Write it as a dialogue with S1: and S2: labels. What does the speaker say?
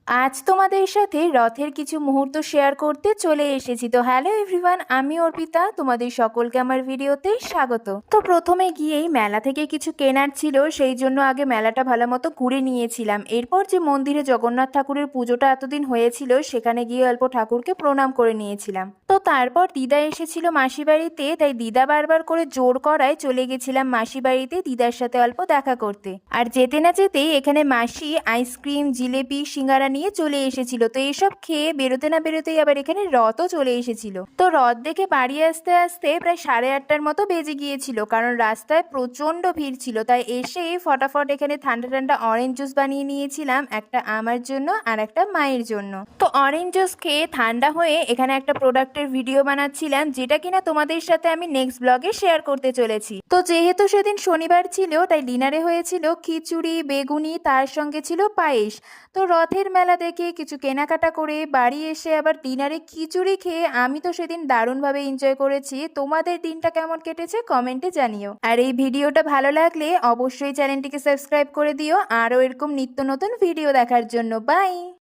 S1: আজ তোমাদের সাথে রথের কিছু মুহূর্ত শেয়ার করতে চলে এসেছি। তো হ্যালো এভরিওয়ান, আমি অর্পিতা, তোমাদের সকলকে আমার ভিডিওতে স্বাগত। তো প্রথমে গিয়েই মেলা থেকে কিছু কেনার ছিল, সেই জন্য আগে মেলাটা ভালো মতো ঘুরে নিয়েছিলাম। এরপর যে মন্দিরে জগন্নাথ ঠাকুরের পুজোটা এতদিন হয়েছিল সেখানে গিয়ে অল্প ঠাকুরকে প্রণাম করে নিয়েছিলাম। তো তারপর দিদা এসেছিল মাসি বাড়িতে, তাই দিদা বারবার করে জোর করায় চলে গেছিলাম মাসি বাড়িতে দিদার সাথে অল্প দেখা করতে। আর যেতে না যেতেই এখানে মাসি আইসক্রিম, জিলেপি, সিঙ্গারা নিয়ে চলে এসেছিল। তো এইসব খেয়ে বেরোতে না বেরোতেই আবার এখানে রথও চলে এসেছিল। তো রথ দেখে বাড়ি আসতে আসতে প্রায় 8:30টার মতো বেজে গিয়েছিল, কারণ রাস্তায় প্রচন্ড ভিড় ছিল। তাই এসে ফটাফট এখানে ঠান্ডা ঠান্ডা অরেঞ্জ জুস বানিয়ে নিয়েছিলাম, একটা আমার জন্য আর একটা মায়ের জন্য। তো অরেঞ্জ জুস খেয়ে ঠান্ডা হয়ে এখানে একটা প্রোডাক্টের ভিডিও বানাচ্ছিলাম, যেটা কিনা তোমাদের সাথে আমি নেক্সট ব্লগে শেয়ার করতে চলেছি। তো যেহেতু সেদিন শনিবার ছিল তাই ডিনারে হয়েছিল খিচুড়ি, বেগুনি, তার সঙ্গে ছিল পায়েস। তো রথের মেলা দেখে কিছু কেনাকাটা করে বাড়ি এসে আবার ডিনারে খিচুড়ি খেয়ে আমি তো সেদিন দারুণভাবে এনজয় করেছি। তোমাদের দিনটা কেমন কেটেছে কমেন্টে জানিও। আর এই ভিডিওটা ভালো লাগলে অবশ্যই চ্যানেলটিকে সাবস্ক্রাইব করে দিও আরও এরকম নিত্য নতুন ভিডিও দেখার জন্য। বাই।